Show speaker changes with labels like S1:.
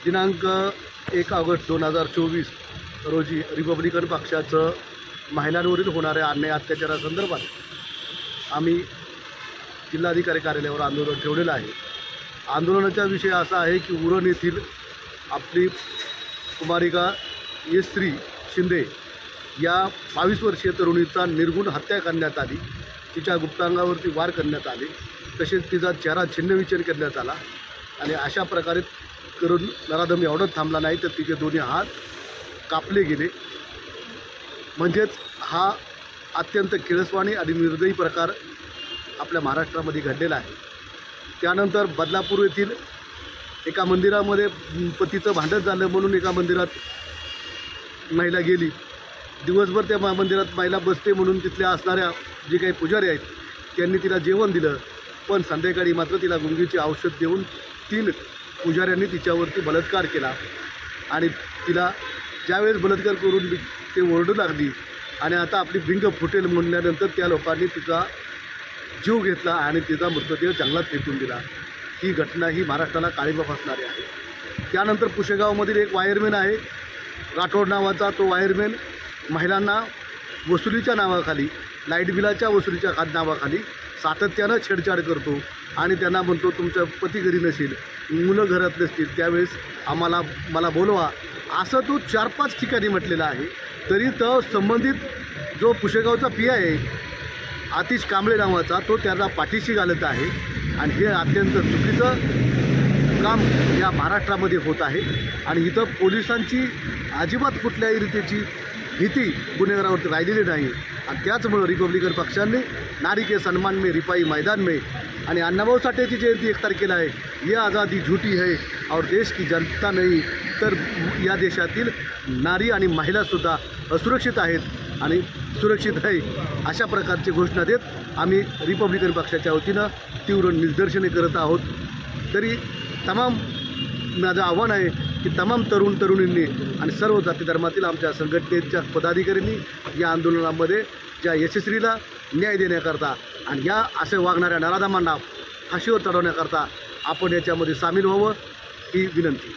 S1: दिनांक 1 ऑगस्ट 2024 रोजी रिपब्लिकन पक्षाचं महिलांवरील होणाऱ्या अन्याय अत्याचारासंदर्भात आम्ही जिल्हाधिकारी कार्यालयावर आंदोलन ठेवलेलं आहे। आंदोलनाचा विषय असा आहे की उरण येथील आपली कुमारिका यश्री शिंदे या 22 वर्षीय तरुणीचा निर्गुण हत्या करण्यात आली। तिच्या गुप्तांगावरती वार करण्यात आले, तसेच तिचा चेहरा छिन्नविच्छिन्न करण्यात आला आणि अशा प्रकारे करून नराधम एवढंच थांबला नाही तर तिचे दोन्ही हात कापले गेले। म्हणजेच हा अत्यंत किळसवाणी आणि निर्दयी प्रकार आपल्या महाराष्ट्रामध्ये घडलेला आहे। त्यानंतर बदलापूर येथील एका मंदिरामध्ये पतीचं भांडण झालं म्हणून एका मंदिरात महिला गेली। दिवसभर त्या मंदिरात महिला बसते म्हणून तिथल्या असणाऱ्या जे काही पुजारी आहेत त्यांनी तिला जेवण दिलं, पण संध्याकाळी मात्र तिला गुंगीचे औषध देऊन 3 पुजाऱ्यांनी तिच्यावरती बलात्कार केला आणि तिला ज्यावेळेस बलात्कार करून ते ओरडू लागली आणि आता आपली भिंग फुटेल म्हणल्यानंतर त्या लोकांनी तिचा जीव घेतला आणि तिचा मृतदेह जंगलात फेकून दिला। ही घटना ही महाराष्ट्राला काळीमा फासणारी आहे। त्यानंतर पुशेगावमधील एक वायरमॅन आहे राठोड नावाचा, तो वायरमॅन महिलांना वसुलीच्या नावाखाली, लाईट बिलाच्या वसुलीच्या नावाखाली सातत्यानं छेडछाड करतो आणि त्यांना म्हणतो तुमचं पती घरी नसेल, मुलं घरात नसतील त्यावेळेस मला बोलवा, असं तो 4-5 ठिकाणी म्हटलेला आहे। तरी तो संबंधित जो पुशेगावचा पी आहे आतिश कांबळे नावाचा, तो त्याला पाठीशी घालत आहे आणि हे अत्यंत चुकीचं काम या महाराष्ट्रामध्ये होत आहे आणि इथं पोलिसांची अजिबात कुठल्याही रीतीची भीती गुन्हेगारावरती राहिलेली नाही। आणि त्याचमुळं रिपब्लिकन पक्षाने नारी के सम्मान में रिपाई मैदान में आणि अण्णाभाऊ साठेची जयंती 1 तारखेला आहे। ये आज़ादी झूठी है और देश की जनता नहीं, तर या देशातील नारी आणि महिलासुद्धा असुरक्षित आहेत आणि सुरक्षित आहे अशा प्रकारची घोषणा देत आम्ही रिपब्लिकन पक्षाच्या वतीनं तीव्र निदर्शने करत आहोत। तरी माझं आव्हान आहे की तमाम तरुणींनी आणि सर्व जाती धर्मातील आमच्या संघटनेच्या पदाधिकाऱ्यांनी या आंदोलनामध्ये ज्या यशस्वीला न्याय देण्याकरता आणि या असे वागणाऱ्या नराधमांना फाशीवर चढवण्याकरता आपण याच्यामध्ये सामील व्हावं ही विनंती।